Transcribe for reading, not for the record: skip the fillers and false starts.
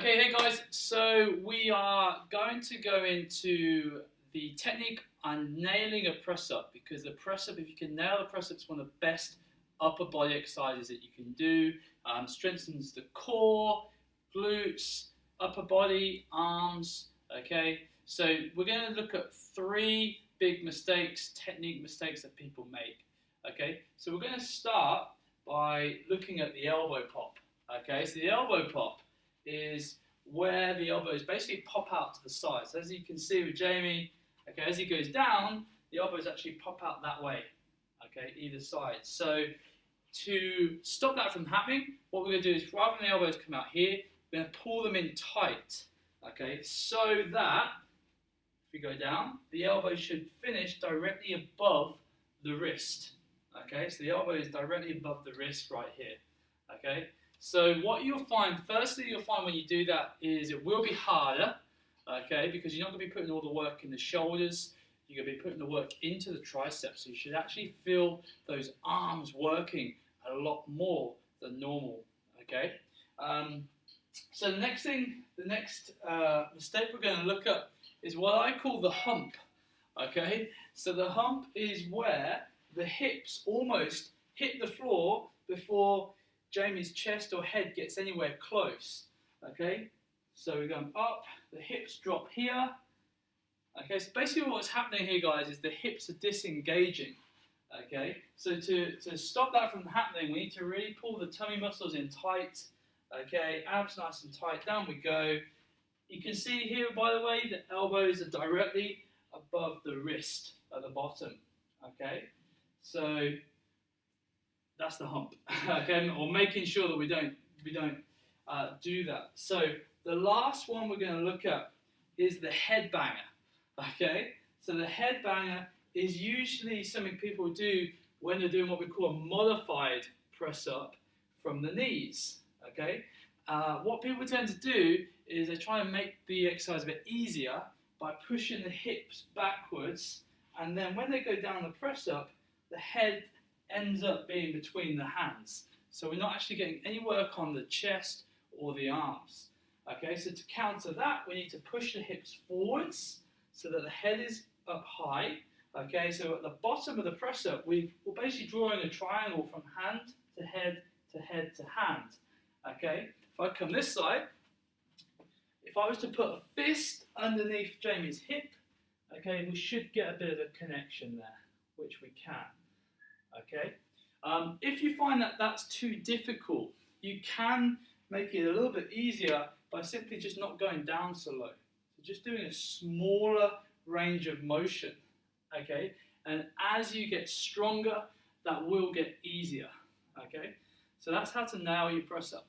Okay, hey guys, so we are going to go into the technique on nailing a press up, because the press up, if you can nail the press up, it's one of the best upper body exercises that you can do. Strengthens the core, glutes, upper body, arms. Okay, so we're going to look at 3 big mistakes, technique mistakes that people make. Okay, so we're going to start by looking at the elbow pop. Okay, so the elbow pop is where the elbows basically pop out to the sides. So as you can see with Jamie, okay, as he goes down, the elbows actually pop out that way, okay, either side. So to stop that from happening, what we're going to do is, rather than the elbows come out here, we're going to pull them in tight, okay, so that if we go down, the elbow should finish directly above the wrist, okay, so the elbow is directly above the wrist right here, okay. So what you'll find, firstly you'll find when you do that is it will be harder, okay, because you're not going to be putting all the work in the shoulders, you're going to be putting the work into the triceps, so you should actually feel those arms working a lot more than normal, okay. So the next mistake we're going to look at is what I call the hump, okay. So the hump is where the hips almost hit the floor before Jamie's chest or head gets anywhere close, okay? So we're going up, the hips drop here, okay? So basically what's happening here, guys, is the hips are disengaging, okay? So to stop that from happening, we need to really pull the tummy muscles in tight, okay? Abs nice and tight, down we go. You can see here, by the way, the elbows are directly above the wrist at the bottom, okay? So that's the hump, okay, or making sure that we don't do that. So the last one we're going to look at is the head banger, okay. So the head banger is usually something people do when they're doing what we call a modified press up from the knees, okay. What people tend to do is they try and make the exercise a bit easier by pushing the hips backwards, and then when they go down the press up, the head ends up being between the hands. So we're not actually getting any work on the chest or the arms. Okay, so to counter that, we need to push the hips forwards so that the head is up high. Okay, so at the bottom of the press up, we're basically drawing a triangle from hand to head to head to hand. Okay, if I come this side, if I was to put a fist underneath Jamie's hip, okay, we should get a bit of a connection there, which we can. Okay. If you find that that's too difficult, you can make it a little bit easier by simply just not going down so low. So just doing a smaller range of motion. Okay. And as you get stronger, that will get easier. Okay. So that's how to nail your press up.